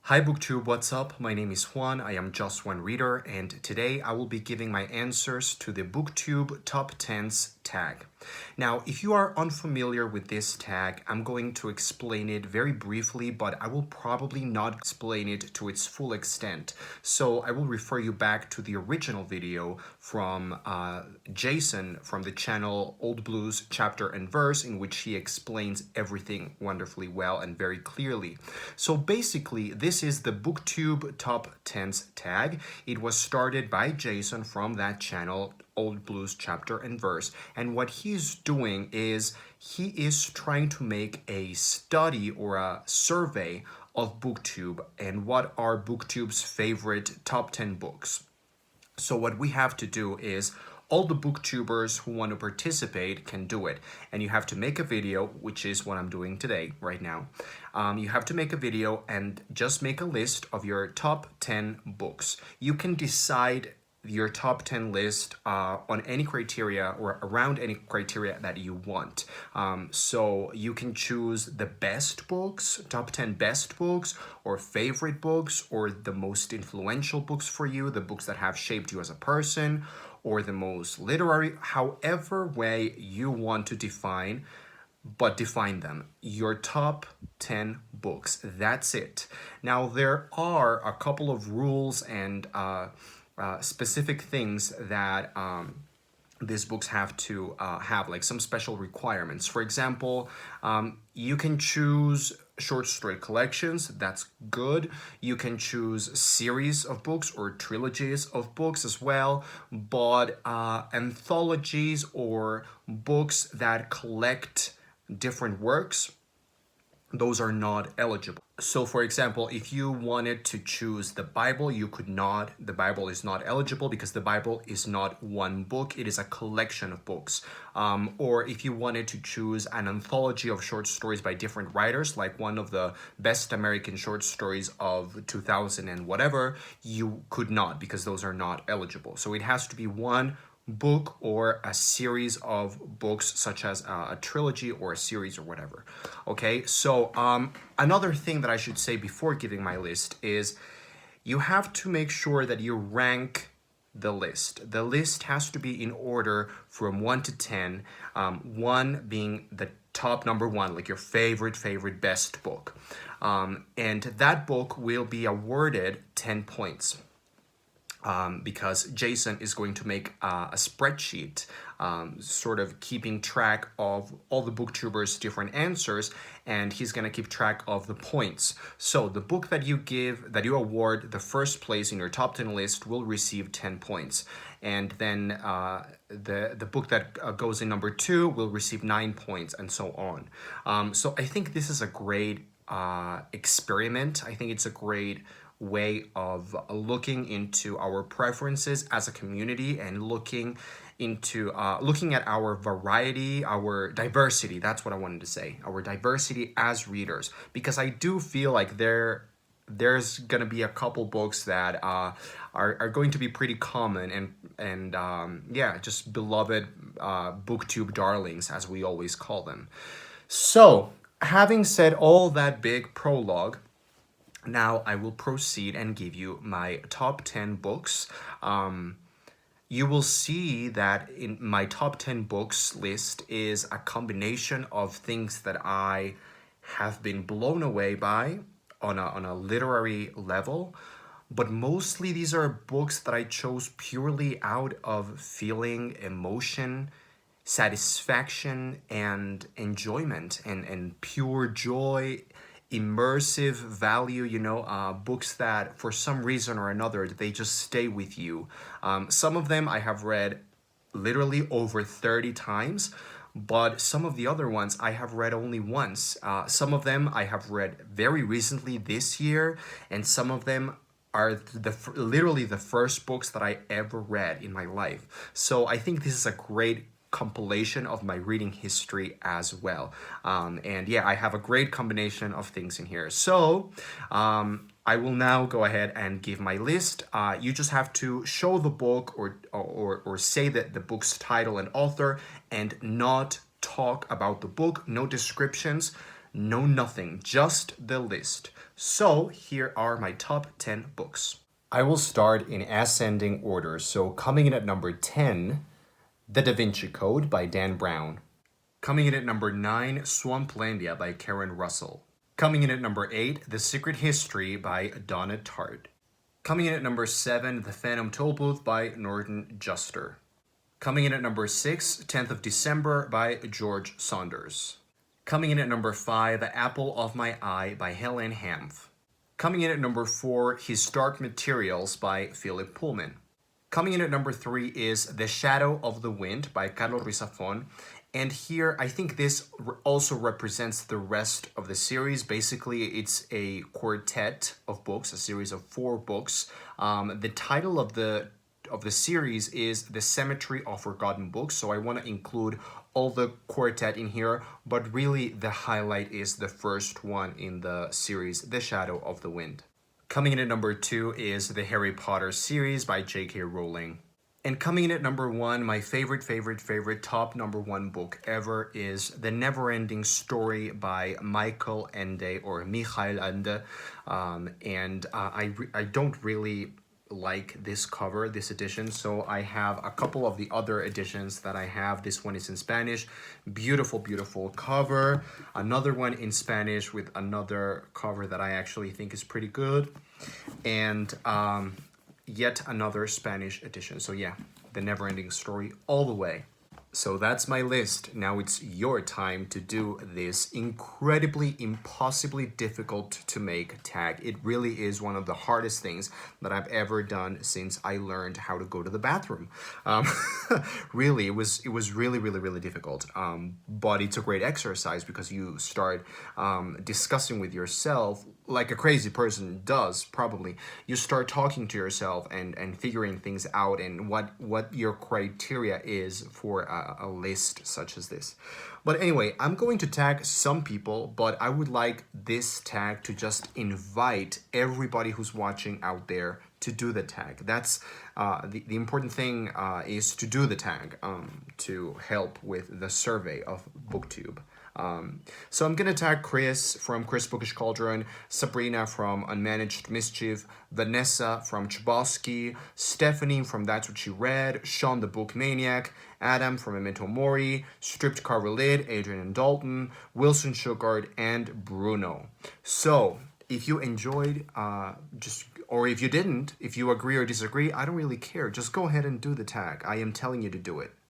Hi BookTube, what's up? My name is Juan, I am just one reader, and today I will be giving my answers to the BookTube Top Tens Tag. Now, if you are unfamiliar with this tag, I'm going to explain it very briefly, but I will probably not explain it to its full extent. So I will refer you back to the original video from Jason from the channel Old Blues Chapter and Verse, in which he explains everything wonderfully well and very clearly. So basically, this is the BookTube Top Tens Tag. It was started by Jason from that channel, Old Blues Chapter and Verse, and what he's doing is he is trying to make a study or a survey of BookTube and what are BookTube's favorite top 10 books. So what we have to do is all the booktubers who want to participate can do it, and you have to make a video, which is what I'm doing today right now. You have to make a video and just make a list of your top 10 books. You can decide your top 10 list on any criteria or around any criteria that you want. So you can choose the best books, top 10 best books, or favorite books, or the most influential books for you, the books that have shaped you as a person, or the most literary, however way you want to define, but define them. Your top 10 books, that's it. Now, there are a couple of rules and specific things that these books have to have, like some special requirements. For example, you can choose short story collections, that's good. You can choose series of books or trilogies of books as well, but anthologies or books that collect different works, those are not eligible. So for example, if you wanted to choose the Bible, you could not. The Bible is not eligible because the Bible is not one book, it is a collection of books. Or if you wanted to choose an anthology of short stories by different writers, like one of the best American short stories of 2000 and whatever, you could not because those are not eligible. So it has to be one book or a series of books, such as a trilogy or a series or whatever. Okay, so another thing that I should say before giving my list is you have to make sure that you rank the list. The list has to be in order from 1 to 10, 1 being the top number 1, like your favorite best book. And that book will be awarded 10 points. Because Jason is going to make a spreadsheet, sort of keeping track of all the booktubers' different answers, and he's going to keep track of the points. So the book that you award the first place in your top 10 list will receive 10 points. And then the book that goes in number 2 will receive 9 points, and so on. So I think this is a great experiment. I think it's a great way of looking into our preferences as a community and looking at our variety, our diversity. That's what I wanted to say, our diversity as readers, because I do feel like there's gonna be a couple books that are going to be pretty common and yeah, just beloved booktube darlings, as we always call them. So having said all that big prologue, now I will proceed and give you my top 10 books. You will see that in my top 10 books list is a combination of things that I have been blown away by on a literary level, but mostly these are books that I chose purely out of feeling, emotion, satisfaction, and enjoyment, and pure joy, immersive value, books that for some reason or another, they just stay with you. Some of them I have read literally over 30 times, but some of the other ones I have read only once. Some of them I have read very recently this year, and some of them are literally the first books that I ever read in my life. So I think this is a great compilation of my reading history as well. And yeah, I have a great combination of things in here. So I will now go ahead and give my list. You just have to show the book or say that the book's title and author, and not talk about the book, no descriptions, no nothing, just the list. So here are my top 10 books. I will start in ascending order. So coming in at number 10, The Da Vinci Code by Dan Brown. Coming in at number 9, Swamplandia by Karen Russell. Coming in at number 8, The Secret History by Donna Tartt. Coming in at number 7, The Phantom Tollbooth by Norton Juster. Coming in at number 6, 10th of December by George Saunders. Coming in at number 5, The Apple of My Eye by Helen Hanff. Coming in at number 4, His Dark Materials by Philip Pullman. Coming in at number 3 is The Shadow of the Wind by Carlos Ruiz Zafón. And here, I think this also represents the rest of the series. Basically, it's a quartet of books, a series of 4 books. The title of the series is The Cemetery of Forgotten Books, so I want to include all the quartet in here, but really the highlight is the first one in the series, The Shadow of the Wind. Coming in at number 2 is the Harry Potter series by J.K. Rowling. And coming in at number 1, my favorite top number 1 book ever is The Neverending Story by Michael Ende or Michael Ende. I don't really like this cover, this edition, so I have a couple of the other editions that I have. This one is in Spanish. Beautiful cover. Another one in Spanish with another cover that I actually think is pretty good. And yet another Spanish edition. So yeah, The Neverending Story all the way. So that's my list. Now it's your time to do this incredibly, impossibly difficult to make tag. It really is one of the hardest things that I've ever done since I learned how to go to the bathroom. Really, it was really difficult. But it's a great exercise because you start discussing with yourself like a crazy person does, probably. You start talking to yourself and figuring things out and what your criteria is for a list such as this. But anyway, I'm going to tag some people, but I would like this tag to just invite everybody who's watching out there to do the tag. That's the important thing is to do the tag to help with the survey of BookTube. So I'm gonna tag Chris from Chris Bookish Cauldron, Sabrina from Unmanaged Mischief, Vanessa from Chbosky, Stephanie from That's What She Read, Sean the Book Maniac, Adam from Memento Mori, Stripped Cover Lid, Adrian and Dalton, Wilson Sugard, and Bruno. So if you enjoyed, or if you didn't, if you agree or disagree, I don't really care. Just go ahead and do the tag. I am telling you to do it.